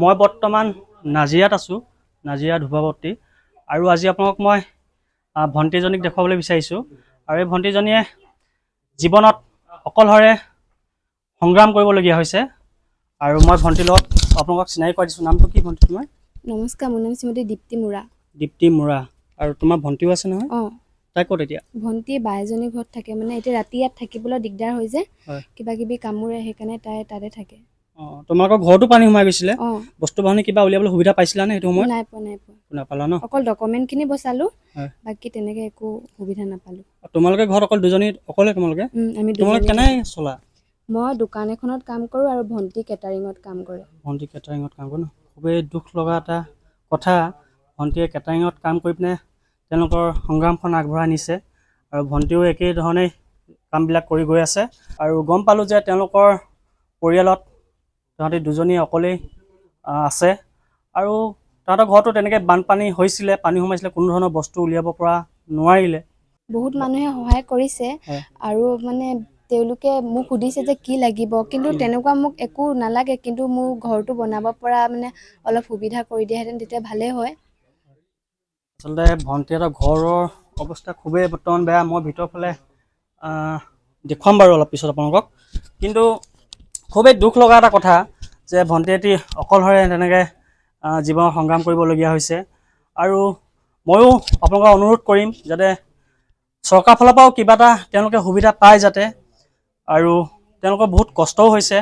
মই বৰ্তমান নাজিৰাত আছোঁ, নাজিৰা ধূপাৱতী। আৰু আজি আপোনালোক মই ভণ্টিজনীক দেখুৱাবলৈ বিচাৰিছোঁ। আৰু এই ভণ্টিজনীয়ে জীৱনত অকলশৰে সংগ্ৰাম কৰিবলগীয়া হৈছে। আৰু মই ভণ্টিৰ লগত আপোনালোকক চিনাকি কৰাই দিছোঁ। নামটো কি ভণ্টি তোমাৰ? নমস্কাৰ, মোৰ নাম শ্ৰীমতী দীপ্তি মুৰা। দীপ্তি মুৰা। আৰু তোমাৰ ভণ্টিও আছে নহয়? অঁ, তাই ক'ত এতিয়া? ভণ্টি বা এজনী ঘৰত থাকে, মানে এতিয়া ৰাতি ইয়াত থাকিবলৈ দিগদাৰ হৈ যে, কিবা কিবি কামোৰে, সেইকাৰণে তাই তাতে থাকে। অঁ, তোমালোকৰ ঘৰতো পানী সোমাই গৈছিলে? অঁ, বস্তু বাহিনী কিবা উলিয়াবলৈ সুবিধা পাইছিলা নে সেইটো সময়ত? নাই পোৱা। নাপালা ন? অকল ডকুমেণ্টখিনি বচালোঁ, বাকী তেনেকৈ একো সুবিধা নাপালোঁ। তোমালোকে ঘৰত অকল দুজনী অকলে তোমালোকে? আমি তোমালোকে দুজনী কেনেকৈ চলা? মই দোকান এখনত কাম কৰোঁ আৰু ভণ্টি কেটাৰিঙত কাম কৰে। ভণ্টি কেটাৰিঙত কাম কৰে ন? খুবেই দুখ লগা এটা কথা। ভণ্টিয়ে কেটাৰিঙত কাম কৰি পিনে তেওঁলোকৰ সংগ্ৰামখন আগবঢ়াই নিছে। আৰু ভণ্টিও একেই ধৰণেই কামবিলাক কৰি গৈ আছে। আৰু গম পালোঁ যে তেওঁলোকৰ পৰিয়ালত তাহাঁতি দুজনী অকলেই আছে। আৰু তাহাঁতৰ ঘৰতো তেনেকৈ বানপানী হৈছিলে, পানী সোমাইছিলে, কোনো ধৰণৰ বস্তু উলিয়াব পৰা নোৱাৰিলে। বহুত মানুহে সহায় কৰিছে। আৰু মানে তেওঁলোকে মোক সুধিছে যে কি লাগিব, কিন্তু তেনেকুৱা মোক একো নালাগে, কিন্তু মোৰ ঘৰটো বনাব পৰা মানে অলপ সুবিধা কৰি দিয়াহেঁতেন তেতিয়া ভালেই হয়। আচলতে ভণ্টিহঁতৰ ঘৰৰ অৱস্থা খুবেই বৰ্তমান বেয়া। মই ভিতৰৰ ফালে দেখুৱাম বাৰু অলপ পিছত আপোনালোকক। কিন্তু খুবেই দুখ লগা এটা কথা যে ভণ্টিহঁতে অকলশৰে তেনেকৈ জীৱনৰ সংগ্ৰাম কৰিবলগীয়া হৈছে। আৰু ময়ো আপোনালোকক অনুৰোধ কৰিম যাতে চৰকাৰৰ ফালৰ পৰাও কিবা এটা তেওঁলোকে সুবিধা পায় যাতে। আৰু তেওঁলোকৰ বহুত কষ্টও হৈছে।